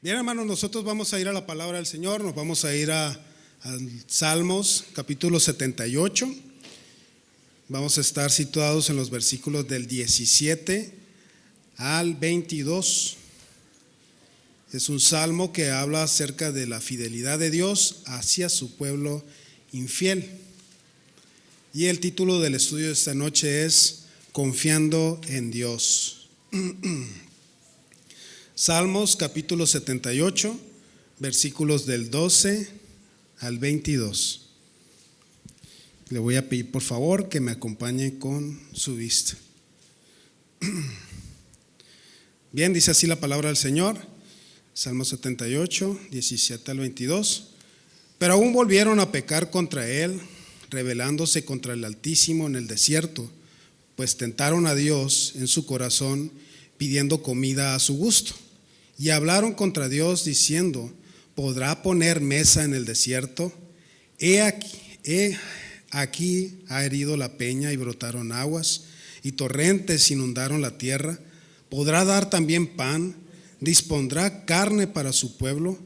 Bien, hermanos, nosotros vamos a ir a la palabra del Señor, nos vamos a ir a Salmos capítulo 78. Vamos a estar situados en los versículos del 17 al 22. Es un salmo que habla acerca de la fidelidad de Dios hacia su pueblo infiel. Y el título del estudio de esta noche es Confiando en Dios. Salmos capítulo 78, versículos del 12 al 22. Le voy a pedir por favor que me acompañe con su vista. Bien, dice así la palabra del Señor, Salmos 78, 17 al 22. Pero aún volvieron a pecar contra él, rebelándose contra el Altísimo en el desierto, pues tentaron a Dios en su corazón, pidiendo comida a su gusto. Y hablaron contra Dios diciendo: ¿podrá poner mesa en el desierto? Aquí ha herido la peña y brotaron aguas, y torrentes inundaron la tierra. ¿Podrá dar también pan? ¿Dispondrá carne para su pueblo?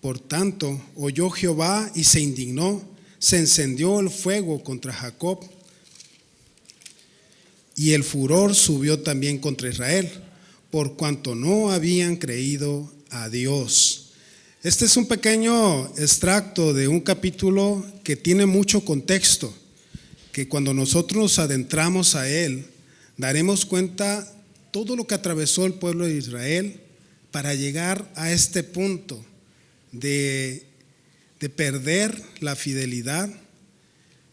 Por tanto, oyó Jehová y se indignó, se encendió el fuego contra Jacob, y el furor subió también contra Israel, por cuanto no habían creído a Dios. Este es un pequeño extracto de un capítulo que tiene mucho contexto, que cuando nosotros nos adentramos a él, daremos cuenta todo lo que atravesó el pueblo de Israel para llegar a este punto de perder la fidelidad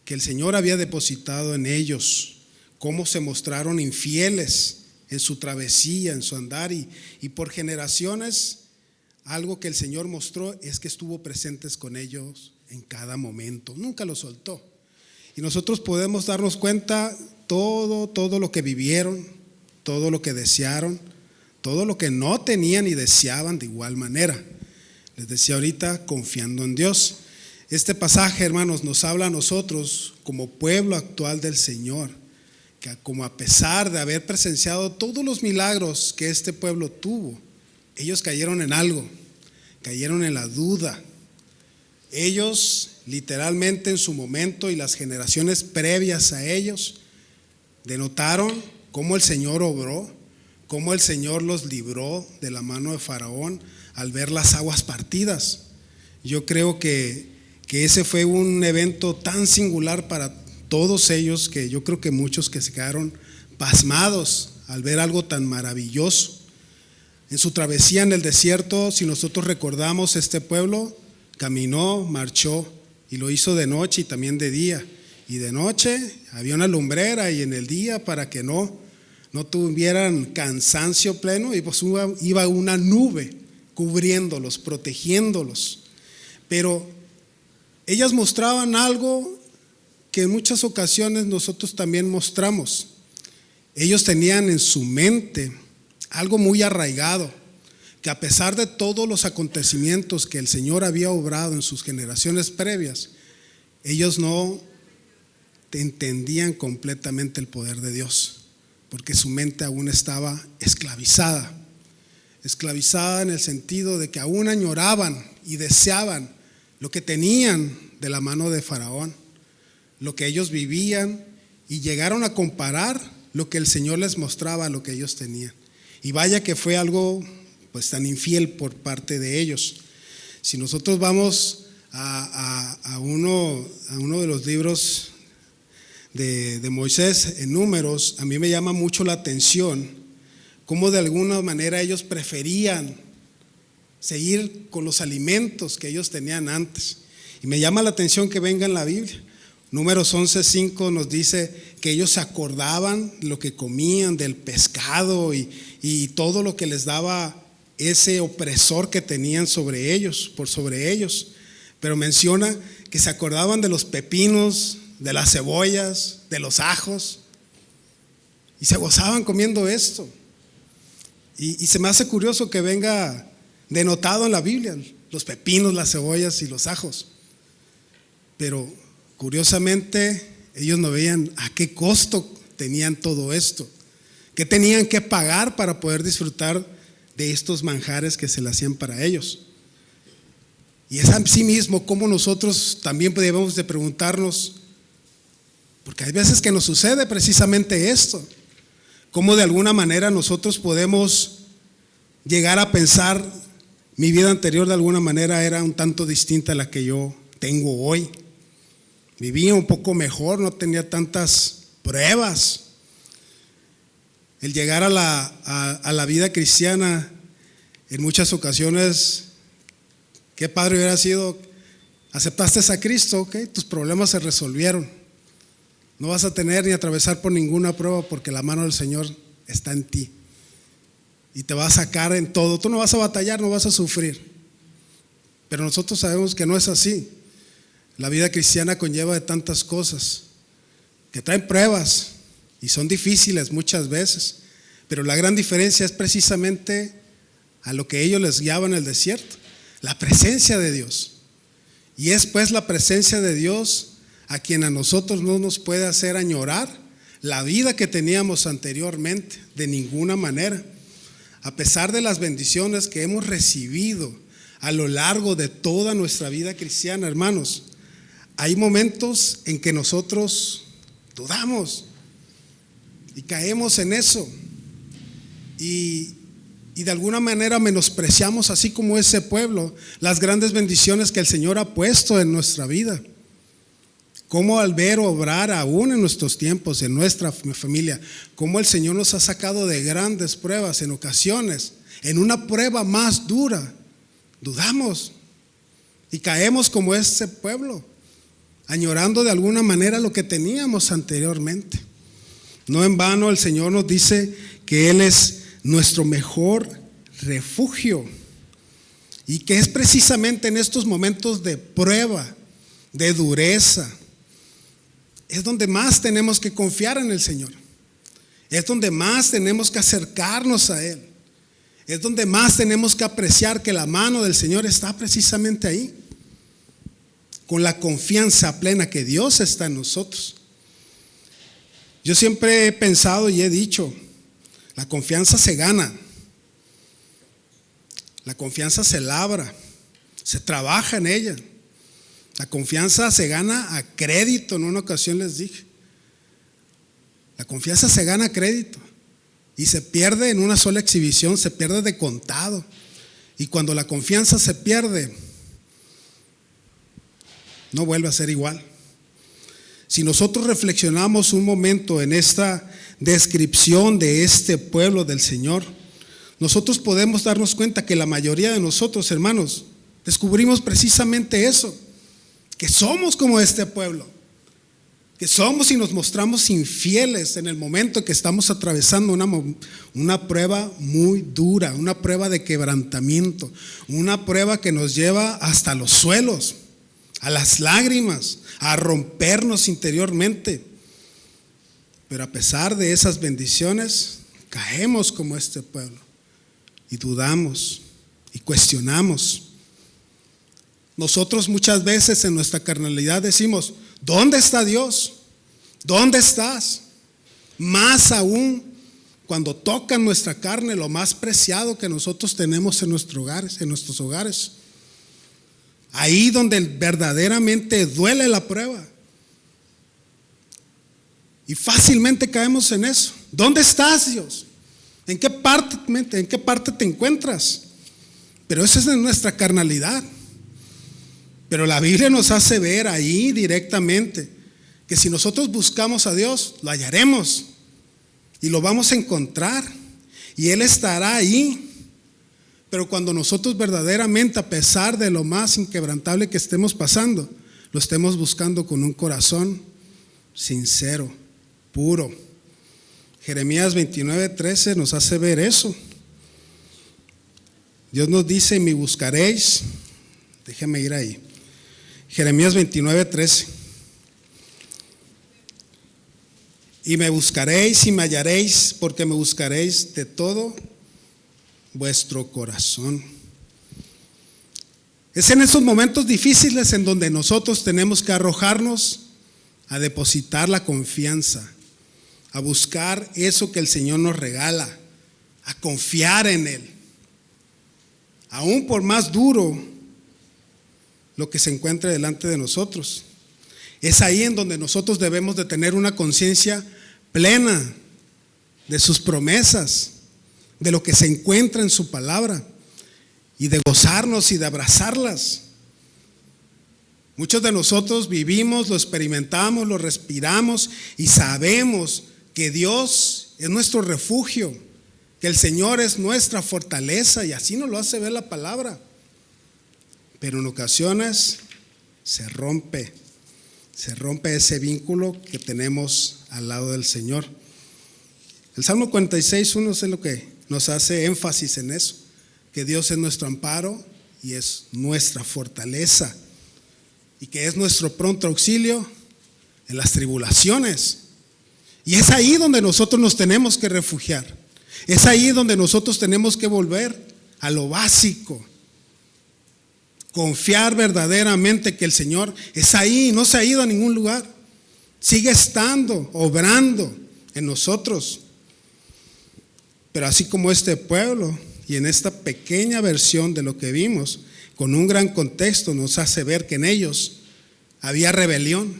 que el Señor había depositado en ellos, cómo se mostraron infieles en su travesía, en su andar, y por generaciones. Algo que el Señor mostró es que estuvo presentes con ellos en cada momento, nunca los soltó. Y nosotros podemos darnos cuenta todo lo que vivieron, todo lo que desearon, todo lo que no tenían y deseaban de igual manera. Les decía ahorita, confiando en Dios. Este pasaje, hermanos, nos habla a nosotros como pueblo actual del Señor, que como a pesar de haber presenciado todos los milagros que este pueblo tuvo, ellos cayeron en algo, cayeron en la duda. Ellos literalmente en su momento y las generaciones previas a ellos denotaron cómo el Señor obró, cómo el Señor los libró de la mano de Faraón al ver las aguas partidas. Yo creo que ese fue un evento tan singular para todos ellos, que yo creo que muchos que se quedaron pasmados al ver algo tan maravilloso. En su travesía en el desierto, si nosotros recordamos, este pueblo caminó, marchó, y lo hizo de noche y también de día. Y de noche había una lumbrera, y en el día, para que no tuvieran cansancio pleno, y pues iba una nube cubriéndolos, protegiéndolos. Pero ellas mostraban algo que en muchas ocasiones nosotros también mostramos. Ellos tenían en su mente algo muy arraigado, que a pesar de todos los acontecimientos que el Señor había obrado en sus generaciones previas, ellos no entendían completamente el poder de Dios, porque su mente aún estaba esclavizada en el sentido de que aún añoraban y deseaban lo que tenían de la mano de Faraón, lo que ellos vivían, y llegaron a comparar lo que el Señor les mostraba a lo que ellos tenían. Y vaya que fue algo pues tan infiel por parte de ellos. Si nosotros vamos a uno de los libros de Moisés en Números, a mí me llama mucho la atención cómo de alguna manera ellos preferían seguir con los alimentos que ellos tenían antes. Y me llama la atención que venga en la Biblia. Números 11:5 nos dice que ellos se acordaban lo que comían, del pescado y todo lo que les daba ese opresor que tenían sobre ellos, por sobre ellos. Pero menciona que se acordaban de los pepinos, de las cebollas, de los ajos, y se gozaban comiendo esto. Y se me hace curioso que venga denotado en la Biblia los pepinos, las cebollas y los ajos. Pero curiosamente, ellos no veían a qué costo tenían todo esto, qué tenían que pagar para poder disfrutar de estos manjares que se le hacían para ellos. Y es así mismo como nosotros también debemos de preguntarnos, porque hay veces que nos sucede precisamente esto, cómo de alguna manera nosotros podemos llegar a pensar, mi vida anterior de alguna manera era un tanto distinta a la que yo tengo hoy. Vivía un poco mejor, no tenía tantas pruebas. El llegar a la vida cristiana, en muchas ocasiones, qué padre hubiera sido, aceptaste a Cristo, ok, tus problemas se resolvieron. No vas a tener ni atravesar por ninguna prueba porque la mano del Señor está en ti. Y te va a sacar en todo. Tú no vas a batallar, no vas a sufrir. Pero nosotros sabemos que no es así. La vida cristiana conlleva de tantas cosas que traen pruebas y son difíciles muchas veces. Pero la gran diferencia es precisamente a lo que ellos les guiaba en el desierto, la presencia de Dios. Y es pues la presencia de Dios a quien a nosotros no nos puede hacer añorar la vida que teníamos anteriormente, de ninguna manera. A pesar de las bendiciones que hemos recibido a lo largo de toda nuestra vida cristiana, hermanos, hay momentos en que nosotros dudamos y caemos en eso y de alguna manera menospreciamos, así como ese pueblo, las grandes bendiciones que el Señor ha puesto en nuestra vida. Cómo al ver obrar aún en nuestros tiempos, en nuestra familia, cómo el Señor nos ha sacado de grandes pruebas en ocasiones, en una prueba más dura, dudamos y caemos como ese pueblo, añorando de alguna manera lo que teníamos anteriormente. No en vano el Señor nos dice que Él es nuestro mejor refugio y que es precisamente en estos momentos de prueba, de dureza, es donde más tenemos que confiar en el Señor. Es donde más tenemos que acercarnos a Él. Es donde más tenemos que apreciar que la mano del Señor está precisamente ahí, con la confianza plena que Dios está en nosotros. Yo siempre he pensado y he dicho, la confianza se gana, la confianza se labra, se trabaja en ella. La confianza se gana a crédito. En una ocasión les dije, la confianza se gana a crédito y se pierde en una sola exhibición, se pierde de contado. Y cuando la confianza se pierde, no vuelve a ser igual. Si nosotros reflexionamos un momento en esta descripción de este pueblo del Señor, nosotros podemos darnos cuenta que la mayoría de nosotros, hermanos, descubrimos precisamente eso, que somos como este pueblo, que somos y nos mostramos infieles en el momento que estamos atravesando una prueba muy dura, una prueba de quebrantamiento, una prueba que nos lleva hasta los suelos, a las lágrimas, a rompernos interiormente. Pero a pesar de esas bendiciones, caemos como este pueblo y dudamos y cuestionamos. Nosotros muchas veces en nuestra carnalidad decimos, ¿dónde está Dios? ¿Dónde estás? Más aún cuando toca nuestra carne lo más preciado que nosotros tenemos en nuestros hogares. Ahí donde verdaderamente duele la prueba. Y fácilmente caemos en eso. ¿Dónde estás, Dios? ¿En qué parte te encuentras? Pero esa es nuestra carnalidad. Pero la Biblia nos hace ver ahí directamente que si nosotros buscamos a Dios, lo hallaremos y lo vamos a encontrar y Él estará ahí. Pero cuando nosotros verdaderamente, a pesar de lo más inquebrantable que estemos pasando, lo estemos buscando con un corazón sincero, puro. Jeremías 29:13 nos hace ver eso. Dios nos dice, y me buscaréis, déjeme ir ahí. Jeremías 29:13. Y me buscaréis y me hallaréis, porque me buscaréis de todo vuestro corazón. Es en esos momentos difíciles en donde nosotros tenemos que arrojarnos a depositar la confianza, a buscar eso que el Señor nos regala, a confiar en Él, aún por más duro lo que se encuentre delante de nosotros. Es ahí en donde nosotros debemos de tener una conciencia plena de sus promesas, de lo que se encuentra en su palabra, y de gozarnos y de abrazarlas. Muchos de nosotros vivimos, lo experimentamos, lo respiramos y sabemos que Dios es nuestro refugio, que el Señor es nuestra fortaleza, y así nos lo hace ver la palabra. Pero en ocasiones se rompe ese vínculo que tenemos al lado del Señor. El Salmo 46:1 es lo que nos hace énfasis en eso, que Dios es nuestro amparo y es nuestra fortaleza, y que es nuestro pronto auxilio en las tribulaciones. Y es ahí donde nosotros nos tenemos que refugiar. Es ahí donde nosotros tenemos que volver a lo básico. Confiar verdaderamente que el Señor es ahí, no se ha ido a ningún lugar. Sigue estando, obrando en nosotros. Pero así como este pueblo, y en esta pequeña versión de lo que vimos, con un gran contexto, nos hace ver que en ellos había rebelión.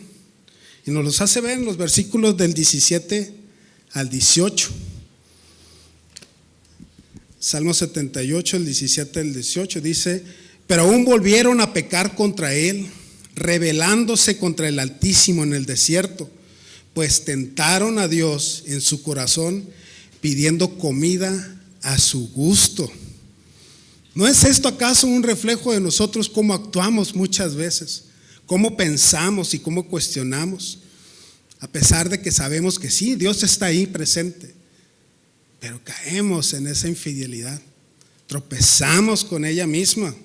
Y nos los hace ver en los versículos del 17 al 18. Salmo 78, el 17 al 18 dice: pero aún volvieron a pecar contra él, rebelándose contra el Altísimo en el desierto, pues tentaron a Dios en su corazón, pidiendo comida a su gusto. ¿No es esto acaso un reflejo de nosotros, cómo actuamos muchas veces, cómo pensamos y cómo cuestionamos? A pesar de que sabemos que sí, Dios está ahí presente, pero caemos en esa infidelidad, tropezamos con ella misma.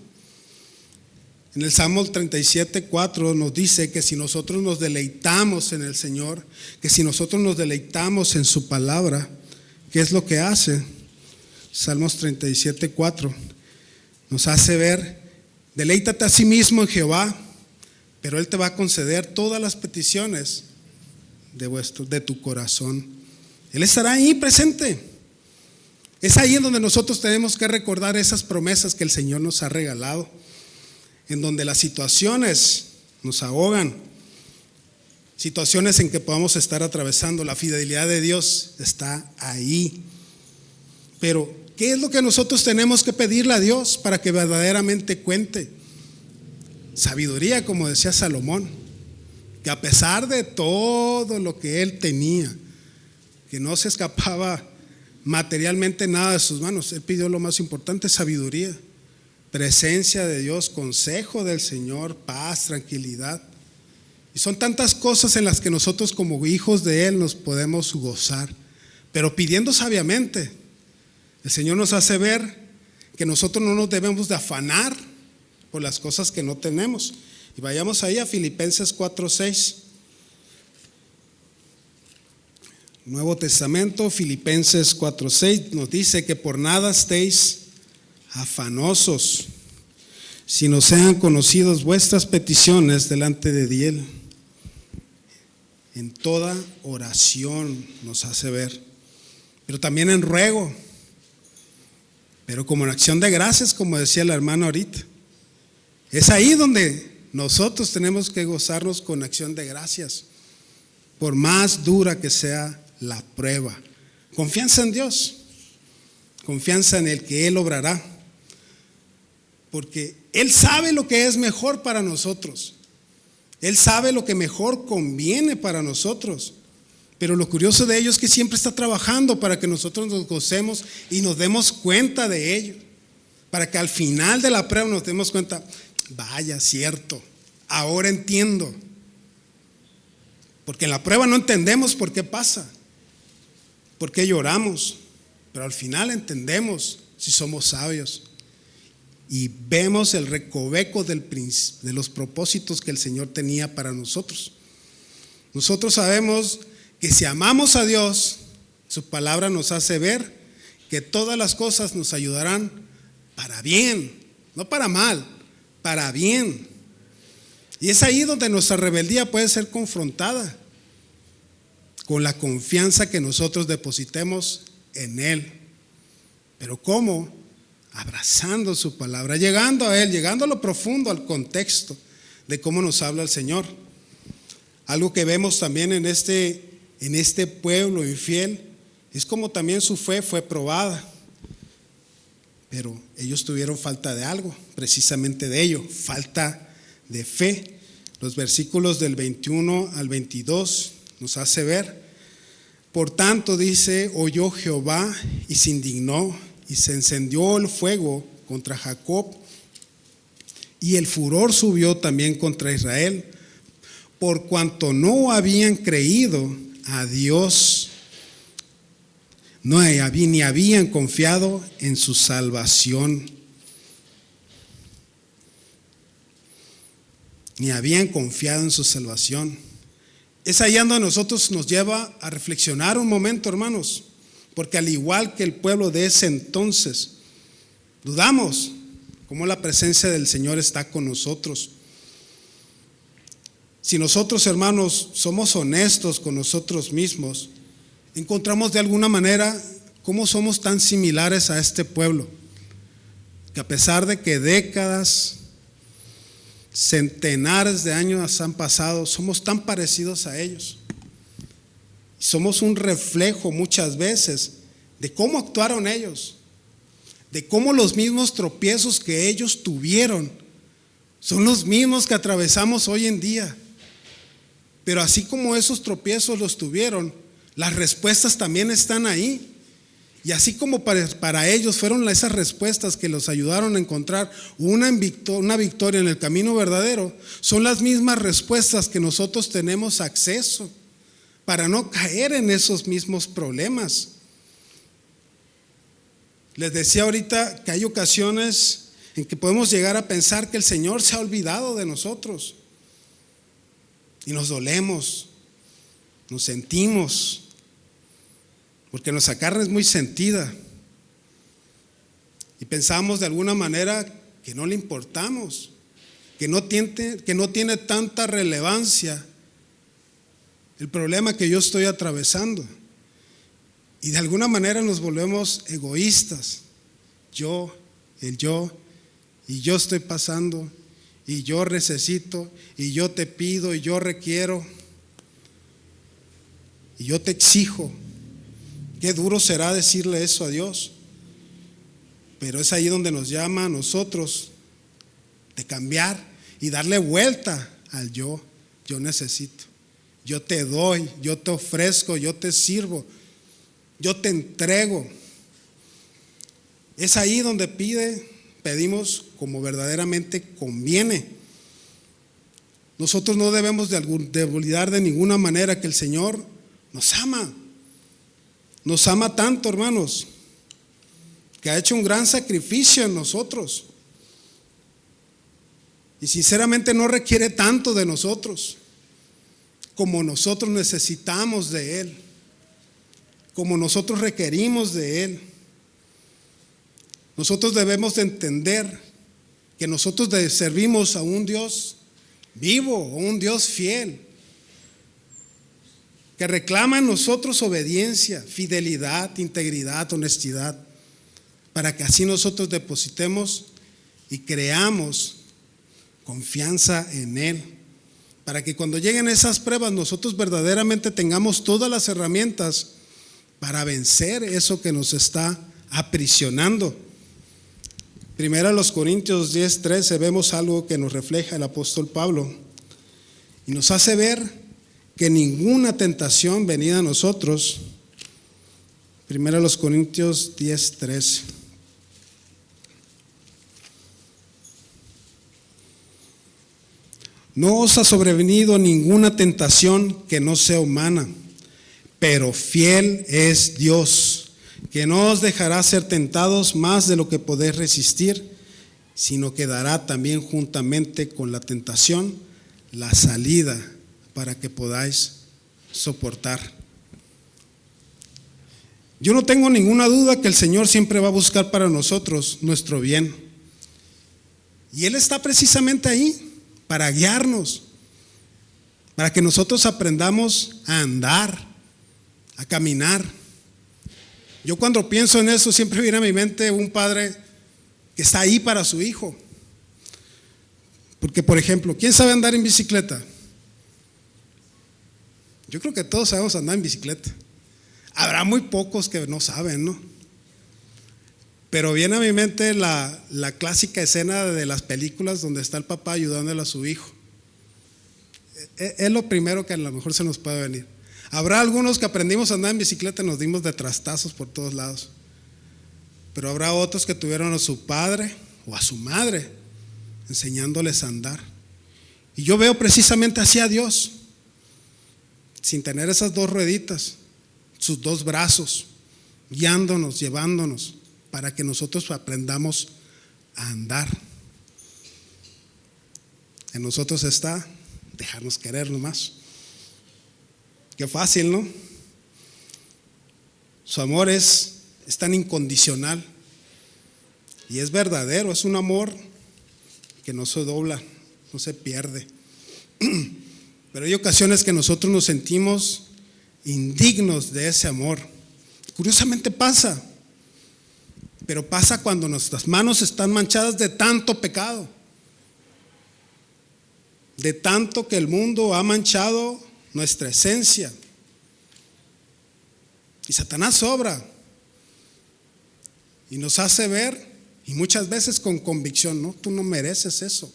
En el Salmo 37:4 nos dice que si nosotros nos deleitamos en el Señor, que si nosotros nos deleitamos en su palabra, ¿qué es lo que hace? Salmos 37:4 nos hace ver: deleítate a sí mismo en Jehová, pero Él te va a conceder todas las peticiones de tu corazón. Él estará ahí presente. Es ahí en donde nosotros tenemos que recordar esas promesas que el Señor nos ha regalado, en donde las situaciones nos ahogan, situaciones en que podamos estar atravesando. La fidelidad de Dios está ahí. Pero ¿qué es lo que nosotros tenemos que pedirle a Dios para que verdaderamente cuente? Sabiduría, como decía Salomón, que a pesar de todo lo que él tenía, que no se escapaba materialmente nada de sus manos, él pidió lo más importante: sabiduría, presencia de Dios, consejo del Señor, paz, tranquilidad. Y son tantas cosas en las que nosotros como hijos de Él nos podemos gozar, pero pidiendo sabiamente. El Señor nos hace ver que nosotros no nos debemos de afanar por las cosas que no tenemos. Y vayamos ahí a Filipenses 4:6. Nuevo Testamento, Filipenses 4:6 nos dice que por nada estéis afanosos, sino sean conocidos vuestras peticiones delante de Él. En toda oración nos hace ver, pero también en ruego, pero como en acción de gracias, como decía la hermana ahorita. Es ahí donde nosotros tenemos que gozarnos con acción de gracias, por más dura que sea la prueba. Confianza en Dios, confianza en el que Él obrará, porque Él sabe lo que es mejor para nosotros. Él sabe lo que mejor conviene para nosotros. Pero lo curioso de ello es que siempre está trabajando para que nosotros nos gocemos y nos demos cuenta de ello, para que al final de la prueba nos demos cuenta: vaya, cierto, ahora entiendo. Porque en la prueba no entendemos por qué pasa, por qué lloramos, pero al final entendemos si somos sabios y vemos el recoveco de los propósitos que el Señor tenía para nosotros. Nosotros sabemos que si amamos a Dios, su palabra nos hace ver que todas las cosas nos ayudarán para bien, no para mal, para bien. Y es ahí donde nuestra rebeldía puede ser confrontada, con la confianza que nosotros depositemos en Él. Pero ¿cómo? abrazando su palabra, llegando a Él, llegando a lo profundo, al contexto de cómo nos habla el Señor. Algo que vemos también en este pueblo infiel es como también su fe fue probada, pero ellos tuvieron falta de algo, precisamente de ello, falta de fe. Los versículos del 21 al 22 nos hace ver: por tanto, dice, oyó Jehová y se indignó, y se encendió el fuego contra Jacob, y el furor subió también contra Israel, por cuanto no habían creído a Dios, ni habían confiado en su salvación. Ni habían confiado en su salvación. Es ahí donde nosotros nos lleva a reflexionar un momento, hermanos, porque al igual que el pueblo de ese entonces, dudamos cómo la presencia del Señor está con nosotros. Si nosotros, hermanos, somos honestos con nosotros mismos, encontramos de alguna manera cómo somos tan similares a este pueblo, que a pesar de que décadas, centenares de años han pasado, somos tan parecidos a ellos. Somos un reflejo muchas veces de cómo actuaron ellos, de cómo los mismos tropiezos que ellos tuvieron son los mismos que atravesamos hoy en día. Pero así como esos tropiezos los tuvieron, las respuestas también están ahí. Y así como para ellos fueron esas respuestas que los ayudaron a encontrar una victoria en el camino verdadero, son las mismas respuestas que nosotros tenemos acceso para no caer en esos mismos problemas. Les decía ahorita que hay ocasiones en que podemos llegar a pensar que el Señor se ha olvidado de nosotros. Y nos dolemos, nos sentimos, porque nuestra carne es muy sentida. Y pensamos de alguna manera que no le importamos, que no tiene tanta relevancia el problema que yo estoy atravesando. Y de alguna manera nos volvemos egoístas. Yo, y yo estoy pasando, y yo necesito, y yo te pido, y yo requiero, y yo te exijo. Qué duro será decirle eso a Dios, pero es ahí donde nos llama a nosotros de cambiar y darle vuelta al yo necesito, yo te doy, yo te ofrezco, yo te sirvo, yo te entrego. Es ahí donde pedimos como verdaderamente conviene. Nosotros no debemos de olvidar de ninguna manera que el Señor nos ama. Nos ama tanto, hermanos, que ha hecho un gran sacrificio en nosotros. Y sinceramente no requiere tanto de nosotros como nosotros necesitamos de Él, como nosotros requerimos de Él. Nosotros debemos de entender que nosotros servimos a un Dios vivo, a un Dios fiel, que reclama en nosotros obediencia, fidelidad, integridad, honestidad, para que así nosotros depositemos y creamos confianza en Él, para que cuando lleguen esas pruebas nosotros verdaderamente tengamos todas las herramientas para vencer eso que nos está aprisionando. Primero a los Corintios 10:13 vemos algo que nos refleja el apóstol Pablo y nos hace ver que ninguna tentación venida a nosotros. Primero a los Corintios 10:13. No os ha sobrevenido ninguna tentación que no sea humana, pero fiel es Dios, que no os dejará ser tentados más de lo que podéis resistir, sino que dará también juntamente con la tentación la salida para que podáis soportar. Yo no tengo ninguna duda que el Señor siempre va a buscar para nosotros nuestro bien. Y Él está precisamente ahí para guiarnos, para que nosotros aprendamos a andar, a caminar. Yo cuando pienso en eso siempre viene a mi mente un padre que está ahí para su hijo. Porque, por ejemplo, ¿quién sabe andar en bicicleta? Yo creo que todos sabemos andar en bicicleta. Habrá muy pocos que no saben, ¿no? Pero viene a mi mente la clásica escena de las películas donde está el papá ayudándole a su hijo. Es lo primero que a lo mejor se nos puede venir. Habrá algunos que aprendimos a andar en bicicleta y nos dimos de trastazos por todos lados. Pero habrá otros que tuvieron a su padre o a su madre enseñándoles a andar. Y yo veo precisamente así a Dios, sin tener esas dos rueditas, sus dos brazos, guiándonos, llevándonos, para que nosotros aprendamos a andar. En nosotros está dejarnos querer nomás. Qué fácil, ¿no? Su amor es tan incondicional y es verdadero, es un amor que no se dobla, no se pierde. Pero hay ocasiones que nosotros nos sentimos indignos de ese amor. Curiosamente pasa, pero pasa cuando nuestras manos están manchadas de tanto pecado, de tanto que el mundo ha manchado nuestra esencia. Y Satanás obra y nos hace ver, y muchas veces con convicción, no, tú no mereces eso.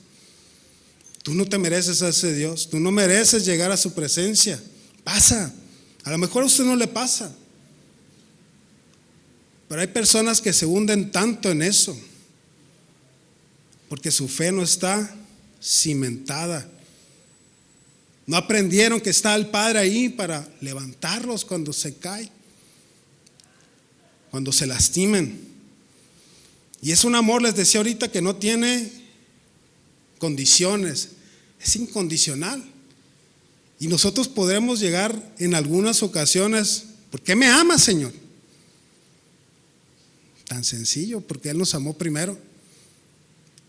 Tú no te mereces a ese Dios, tú no mereces llegar a su presencia. Pasa, a lo mejor a usted no le pasa, pero hay personas que se hunden tanto en eso, porque su fe no está cimentada. No aprendieron que está el Padre ahí para levantarlos cuando se caen, cuando se lastimen. Y es un amor, les decía ahorita, que no tiene condiciones, es incondicional. Y nosotros podremos llegar en algunas ocasiones, ¿por qué me amas, Señor? Tan sencillo, porque Él nos amó primero.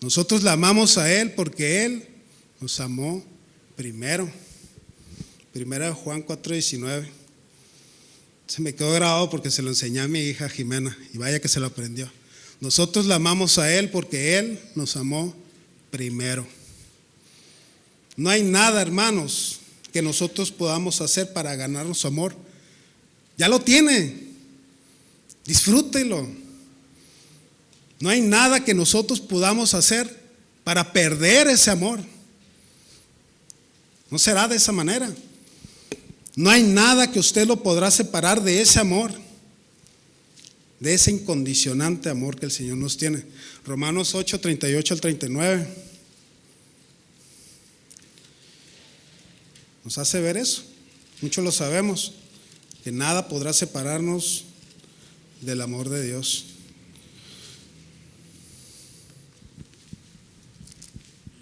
Nosotros le amamos a Él porque Él nos amó primero. Primera de Juan 4:19. Se me quedó grabado porque se lo enseñé a mi hija Jimena y vaya que se lo aprendió. Nosotros le amamos a Él porque Él nos amó primero. No hay nada, hermanos, que nosotros podamos hacer para ganarnos su amor. Ya lo tiene, disfrútelo. No hay nada que nosotros podamos hacer para perder ese amor. No será de esa manera. No hay nada que usted lo podrá separar de ese amor, de ese incondicionante amor que el Señor nos tiene. Romanos 8:38 al 39 nos hace ver eso. Muchos lo sabemos, que nada podrá separarnos del amor de Dios.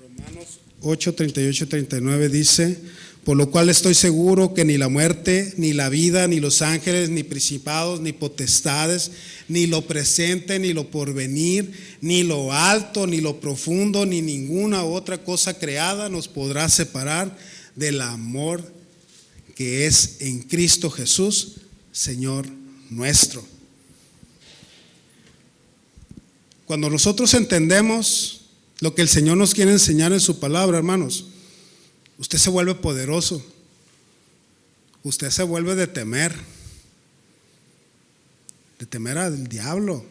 Romanos 8:38 y 39 dice: por lo cual estoy seguro que ni la muerte, ni la vida, ni los ángeles, ni principados, ni potestades, ni lo presente, ni lo porvenir, ni lo alto, ni lo profundo, ni ninguna otra cosa creada nos podrá separar del amor que es en Cristo Jesús, Señor nuestro. Cuando nosotros entendemos lo que el Señor nos quiere enseñar en su palabra, hermanos, usted se vuelve poderoso, usted se vuelve de temer al diablo.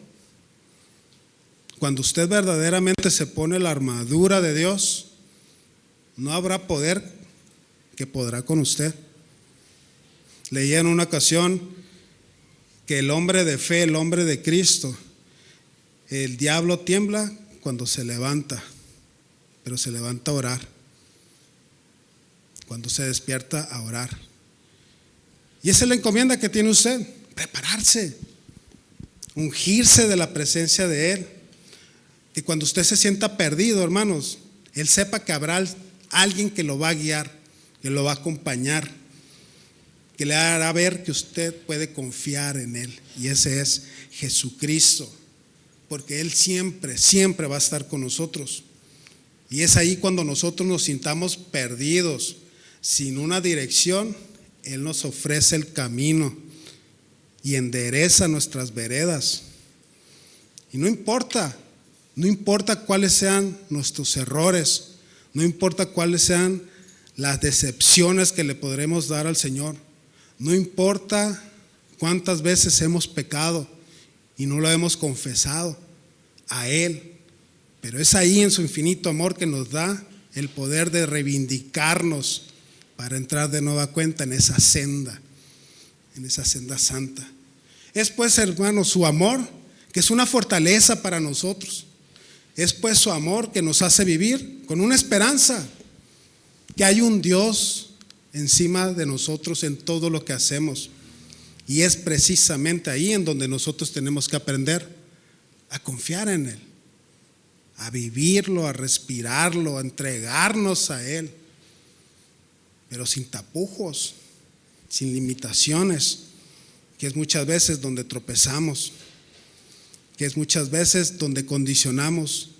Cuando usted verdaderamente se pone la armadura de Dios, no habrá poder que podrá con usted. Leí en una ocasión que el hombre de fe, el hombre de Cristo, el diablo tiembla cuando se levanta, pero se levanta a orar. Cuando se despierta a orar. Y esa es la encomienda que tiene usted: prepararse, ungirse de la presencia de Él. Que cuando usted se sienta perdido, hermanos, Él sepa que habrá alguien que lo va a guiar, que lo va a acompañar, que le hará ver que usted puede confiar en Él. Y ese es Jesucristo, porque Él siempre, siempre va a estar con nosotros. Y es ahí cuando nosotros nos sintamos perdidos, sin una dirección, Él nos ofrece el camino y endereza nuestras veredas. Y no importa No importa cuáles sean nuestros errores, no importa cuáles sean las decepciones que le podremos dar al Señor, no importa cuántas veces hemos pecado y no lo hemos confesado a Él, pero es ahí en su infinito amor que nos da el poder de reivindicarnos para entrar de nueva cuenta en esa senda santa. Es pues, hermanos, su amor que es una fortaleza para nosotros. Es pues su amor que nos hace vivir con una esperanza, que hay un Dios encima de nosotros en todo lo que hacemos. Y es precisamente ahí en donde nosotros tenemos que aprender a confiar en Él, a vivirlo, a respirarlo, a entregarnos a Él, pero sin tapujos, sin limitaciones, que es muchas veces donde tropezamos, que es muchas veces donde condicionamos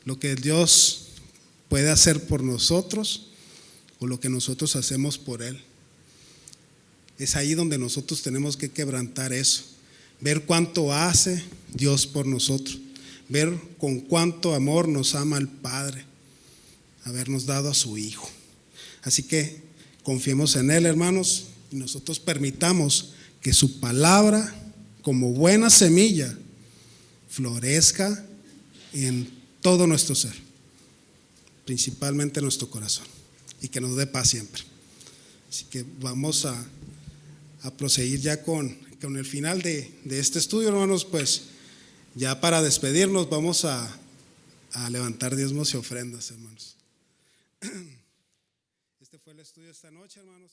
lo que Dios puede hacer por nosotros o lo que nosotros hacemos por Él. Es ahí donde nosotros tenemos que quebrantar eso, ver cuánto hace Dios por nosotros, ver con cuánto amor nos ama el Padre, habernos dado a su Hijo. Así que confiemos en Él, hermanos, y nosotros permitamos que su palabra, como buena semilla, florezca en todo nuestro ser, principalmente en nuestro corazón, y que nos dé paz siempre. Así que vamos a proseguir ya con el final de este estudio, hermanos. Pues ya para despedirnos vamos a levantar diezmos y ofrendas, hermanos. Este fue el estudio de esta noche, hermanos.